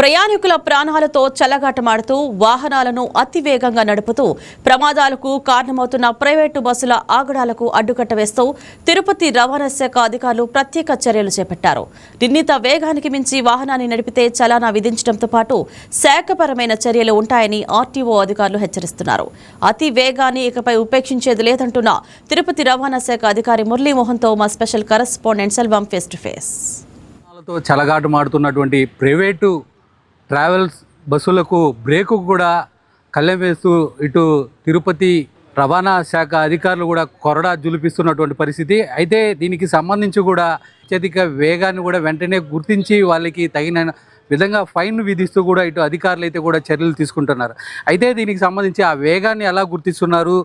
ప్రయాణికుల ప్రాణాలతో చెలగాటమాడుతూ వాహనాలను అతివేగంగా నడుపుతూ ప్రమాదాలకు కారణమవుతున్న ప్రైవేటు బస్సుల ఆగడాలకు అడ్డుకట్ట వేస్తూ తిరుపతి రవాణా శాఖ అధికారులు ప్రత్యేక చర్యలు చేపట్టారు. నిర్ణీత వేగానికి మించి వాహనాన్ని నడిపితే చలానా విధించడంతో పాటు శాఖపరమైన చర్యలు ఉంటాయని ఆర్టీఓ అధికారులు హెచ్చరిస్తున్నారు. అతి వేగాన్ని ఇకపై ఉపేక్షించేది లేదంటున్న తిరుపతి రవాణా శాఖ అధికారి మురళీమోహన్తో మా special correspondent Selvam face to face. చెలగాటమాడుతున్నటువంటి ప్రైవేటు ట్రావెల్స్ బస్సులకు బ్రేకు కూడా కళ్ళెం వేస్తూ ఇటు తిరుపతి రవాణా శాఖ అధికారులు కూడా కొరడా జులిపిస్తున్నటువంటి పరిస్థితి. అయితే దీనికి సంబంధించి కూడా అత్యధిక వేగాన్ని కూడా వెంటనే గుర్తించి వాళ్ళకి తగిన విధంగా ఫైన్ విధిస్తూ కూడా ఇటు అధికారులు అయితే కూడా చర్యలు తీసుకుంటున్నారు. అయితే దీనికి సంబంధించి ఆ వేగాన్ని ఎలా గుర్తిస్తున్నారు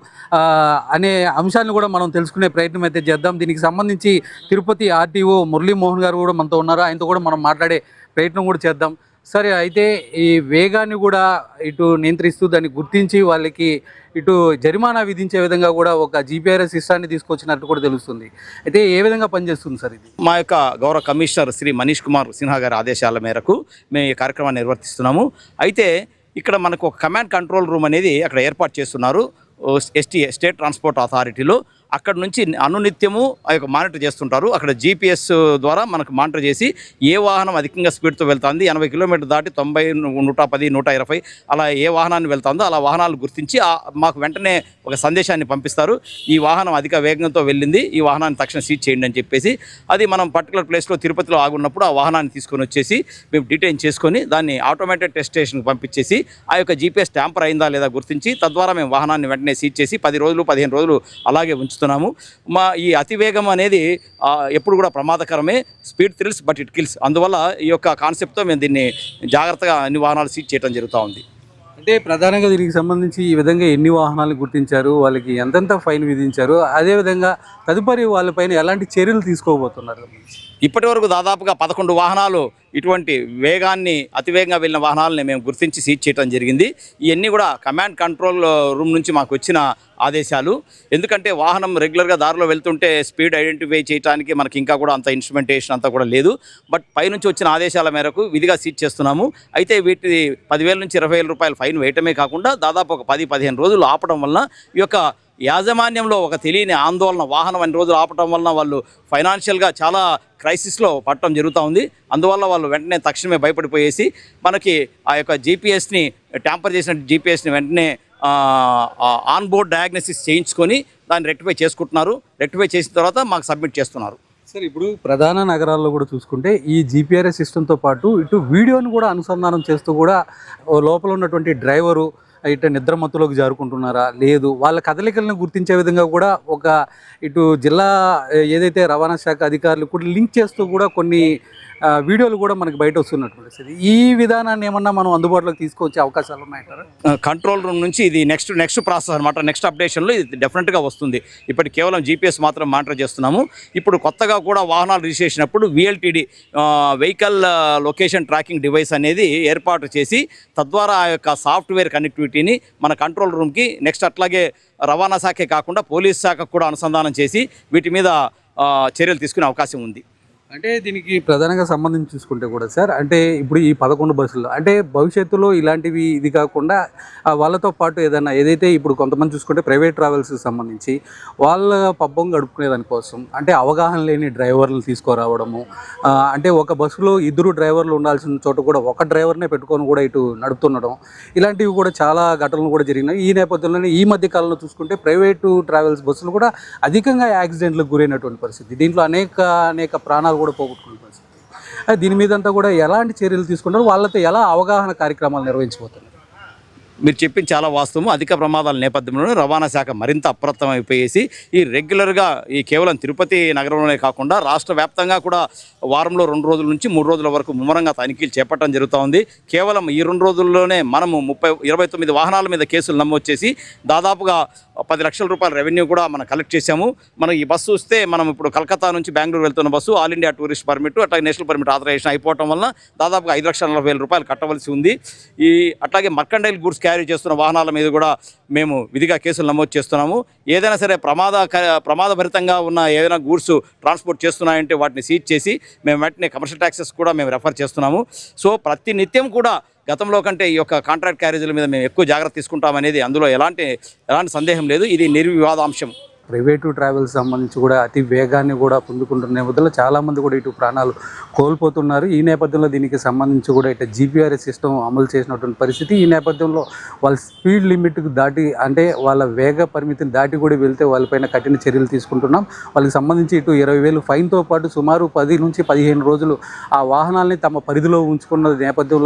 అనే అంశాన్ని కూడా మనం తెలుసుకునే ప్రయత్నం అయితే చేద్దాం. దీనికి సంబంధించి తిరుపతి ఆర్టీఓ మురళీమోహన్ గారు కూడా మనతో ఉన్నారు. ఆయనతో కూడా మనం మాట్లాడే ప్రయత్నం కూడా చేద్దాం. సరే, అయితే ఈ వేగాన్ని కూడా ఇటు నియంత్రిస్తూ దాన్ని గుర్తించి వాళ్ళకి ఇటు జరిమానా విధించే విధంగా కూడా ఒక జీపీఆర్ఎస్ సిస్టాన్ని తీసుకొచ్చినట్టు కూడా తెలుస్తుంది. అయితే ఏ విధంగా పనిచేస్తుంది సార్ ఇది? మా యొక్క గౌరవ కమిషనర్ శ్రీ మనీష్ కుమార్ సిన్హా గారి ఆదేశాల మేరకు మేము ఈ కార్యక్రమాన్ని నిర్వర్తిస్తున్నాము. అయితే ఇక్కడ మనకు ఒక కమాండ్ కంట్రోల్ రూమ్ అనేది అక్కడ ఏర్పాటు చేస్తున్నారు స్టేట్ ట్రాన్స్పోర్ట్ అథారిటీలో. అక్కడ నుంచి అనునిత్యము ఆ యొక్క మానిటర్ చేస్తుంటారు. అక్కడ జీపీఎస్ ద్వారా మనకు మానిటర్ చేసి ఏ వాహనం అధికంగా స్పీడ్తో వెళ్తుంది, 80 కిలోమీటర్ దాటి 90, 110, 120 అలా ఏ వాహనాన్ని వెళ్తుందో అలా వాహనాలు గుర్తించి మాకు వెంటనే ఒక సందేశాన్ని పంపిస్తారు. ఈ వాహనం అధిక వేగంతో వెళ్ళింది, ఈ వాహనాన్ని తక్షణ సీజ్ చేయండి అని చెప్పేసి. అది మనం పర్టికులర్ ప్లేస్లో తిరుపతిలో ఆగున్నప్పుడు ఆ వాహనాన్ని తీసుకొని వచ్చేసి మేము డిటైన్ చేసుకొని దాన్ని ఆటోమేటెడ్ టెస్ట్ స్టేషన్కి పంపించేసి ఆ యొక్క జీపీఎస్ ట్యాంపర్ అయిందా లేదా గుర్తించి తద్వారా మేము వాహనాన్ని వెంటనే సీజ్ చేసి 10 రోజులు 15 రోజులు అలాగే ఉంచుతున్నాము. ఈ అతివేగం అనేది ఎప్పుడు కూడా ప్రమాదకరమే. Speed thrills but it kills. అందువల్ల ఈ యొక్క కాన్సెప్ట్తో మేము దీన్ని జాగ్రత్తగా అన్ని వాహనాలు సీజ్ చేయడం జరుగుతూ ఉంది. అంటే ప్రధానంగా దీనికి సంబంధించి ఈ విధంగా ఎన్ని వాహనాలు గుర్తించారు, వాళ్ళకి ఎంతెంత ఫైన్ విధించారు, అదేవిధంగా తదుపరి వాళ్ళపైన ఎలాంటి చర్యలు తీసుకోబోతున్నారు? ఇప్పటి వరకు దాదాపుగా 11 వాహనాలు ఇటువంటి వేగాన్ని అతివేగంగా వెళ్ళిన వాహనాలని మేము గుర్తించి సీజ్ చేయడం జరిగింది. ఇవన్నీ కూడా కమాండ్ కంట్రోల్ రూమ్ నుంచి మాకు వచ్చిన ఆదేశాలు. ఎందుకంటే వాహనం రెగ్యులర్గా దారిలో వెళ్తుంటే స్పీడ్ ఐడెంటిఫై చేయడానికి మనకి ఇంకా కూడా అంత ఇన్స్ట్రుమెంటేషన్ అంతా కూడా లేదు. బట్ పైనుంచి వచ్చిన ఆదేశాల మేరకు విధిగా సీజ్ చేస్తున్నాము. అయితే వీటి 10,000 నుంచి 20,000 రూపాయలు ఫైన్ వేయటమే కాకుండా దాదాపు ఒక 10-15 రోజులు ఆపడం వలన ఈ యొక్క యాజమాన్యంలో ఒక తెలియని ఆందోళన, వాహనం అన్ని రోజులు ఆపటం వలన వాళ్ళు ఫైనాన్షియల్గా చాలా క్రైసిస్లో పడటం జరుగుతూ ఉంది. అందువల్ల వాళ్ళు వెంటనే తక్షణమే భయపడిపోయేసి మనకి ఆ యొక్క జీపీఎస్ని ట్యాంపర్ చేసిన జీపీఎస్ని వెంటనే ఆన్ బోర్డ్ డయాగ్నోసిస్ చేయించుకొని దాన్ని రెక్టిఫై చేసుకుంటున్నారు. రెక్టిఫై చేసిన తర్వాత మాకు సబ్మిట్ చేస్తున్నారు. సార్, ఇప్పుడు ప్రధాన నగరాల్లో కూడా చూసుకుంటే ఈ జీపీఆర్ఎస్ సిస్టంతో పాటు ఇటు వీడియోను కూడా అనుసంధానం చేస్తూ కూడా లోపల ఉన్నటువంటి డ్రైవరు ఇటు నిద్రమత్తులోకి జారుకుంటున్నారా లేదు, వాళ్ళ కదలికలను గుర్తించే విధంగా కూడా ఒక ఇటు జిల్లా ఏదైతే రవాణా శాఖ అధికారులు కూడా లింక్ చేస్తూ కూడా కొన్ని వీడియోలు కూడా మనకి బయట వస్తున్నటువంటి ఈ విధానాన్ని ఏమన్నా మనం అందుబాటులోకి తీసుకొచ్చే అవకాశాలు ఉన్నాయంటారా? కంట్రోల్ రూమ్ నుంచి ఇది నెక్స్ట్ ప్రాసెస్ అనమాట. నెక్స్ట్ అప్డేషన్లో ఇది డెఫినెట్గా వస్తుంది. ఇప్పుడు కేవలం జీపీఎస్ మాత్రం మానిటర్ చేస్తున్నాము. ఇప్పుడు కొత్తగా కూడా వాహనాలు రిజిస్ట్రేషన్ అప్పుడు VLTD vehicle location tracking device అనేది ఏర్పాటు చేసి తద్వారా ఆ యొక్క సాఫ్ట్వేర్ కనెక్టివిటీని మన కంట్రోల్ రూమ్కి నెక్స్ట్ అట్లాగే రవాణా శాఖే కాకుండా పోలీస్ శాఖకు కూడా అనుసంధానం చేసి వీటి మీద చర్యలు తీసుకునే అవకాశం ఉంది. అంటే దీనికి ప్రధానంగా సంబంధించి చూసుకుంటే కూడా సార్, అంటే ఇప్పుడు ఈ 11 బస్సులు అంటే భవిష్యత్తులో ఇలాంటివి ఇది కాకుండా వాళ్ళతో పాటు ఏదైతే ఇప్పుడు కొంతమంది చూసుకుంటే ప్రైవేట్ ట్రావెల్స్కి సంబంధించి వాళ్ళ పబ్బం గడుపుకునే దానికోసం అంటే అవగాహన లేని డ్రైవర్లు తీసుకురావడము, అంటే ఒక బస్సులో 2 డ్రైవర్లు ఉండాల్సిన చోట కూడా ఒక డ్రైవర్నే పెట్టుకొని కూడా ఇటు నడుపుతుండడం, ఇలాంటివి కూడా చాలా ఘటనలు కూడా జరిగినాయి. ఈ నేపథ్యంలోనే ఈ మధ్య కాలంలో చూసుకుంటే ప్రైవేటు ట్రావెల్స్ బస్సులు కూడా అధికంగా యాక్సిడెంట్లకు గురైనటువంటి పరిస్థితి, దీంట్లో అనేక ప్రాణాలు కూడా పోగొట్టుకునే పరిస్థితి. దీని మీదంతా కూడా ఎలాంటి చర్యలు తీసుకుంటారు, వాళ్ళతో ఎలా అవగాహన కార్యక్రమాలు నిర్వహించబోతున్నారు? మీరు చెప్పింది చాలా వాస్తవం. అధిక ప్రమాదాల నేపథ్యంలో రవాణా శాఖ మరింత అప్రమత్తం అయిపోయేసి ఈ రెగ్యులర్గా ఈ కేవలం తిరుపతి నగరంలోనే కాకుండా రాష్ట్ర వ్యాప్తంగా కూడా వారంలో 2 రోజుల నుంచి 3 రోజుల వరకు ముమ్మరంగా తనిఖీలు చేపట్టడం జరుగుతూ ఉంది. కేవలం ఈ 2 రోజుల్లోనే మనము 29 వాహనాల మీద కేసులు నమోదు చేసి దాదాపుగా 10 లక్షల రూపాయల రెవెన్యూ కూడా మనం కలెక్ట్ చేశాము. మనం ఈ బస్సు వస్తే మనం ఇప్పుడు కలకత్తా నుంచి బెంగళూరు వెళ్తున్న bus all India tourist permit అట్లాగే నేషనల్ పర్మిట్ ఆథరైజేషన్ అయిపోవడం వల్ల దాదాపుగా 5,40,000 రూపాయలు కట్టవలసి ఉంది. అట్లాగే మర్కండైల్ గూడ్స్ క్యారీ చేస్తున్న వాహనాల మీద కూడా మేము విధిగా కేసులు నమోదు చేస్తున్నాము. ఏదైనా సరే ప్రమాదభరితంగా ఉన్న ఏదైనా గూడ్స్ ట్రాన్స్పోర్ట్ చేస్తున్నాయంటే వాటిని సీజ్ చేసి మేము వెంటనే కమర్షియల్ ట్యాక్సెస్ కూడా మేము రెఫర్ చేస్తున్నాము. సో ప్రతి నిత్యం కూడా గతంలో కంటే ఈ యొక్క కాంట్రాక్ట్ క్యారేజీల మీద మేము ఎక్కువ జాగ్రత్త తీసుకుంటామనేది అందులో ఎలాంటి సందేహం లేదు. ఇది నిర్వివాదాంశం. ప్రైవేటు ట్రావెల్స్ సంబంధించి కూడా అతి వేగాన్ని కూడా పొందుకుంటున్న నేపథ్యంలో చాలామంది కూడా ఇటు ప్రాణాలు కోల్పోతున్నారు. ఈ నేపథ్యంలో దీనికి సంబంధించి కూడా ఇటు జీపీఆర్ఎస్ సిస్టమ్ అమలు చేసినటువంటి పరిస్థితి. ఈ నేపథ్యంలో వాళ్ళ స్పీడ్ లిమిట్కి దాటి అంటే వాళ్ళ వేగ పరిమితిని దాటి కూడా వెళ్తే వాళ్ళపైన కఠిన చర్యలు తీసుకుంటున్నాం. వాళ్ళకి సంబంధించి ఇటు 20,000 ఫైన్తో పాటు సుమారు 10 నుంచి 15 రోజులు ఆ వాహనాల్ని తమ పరిధిలో ఉంచుకున్న నేపథ్యంలో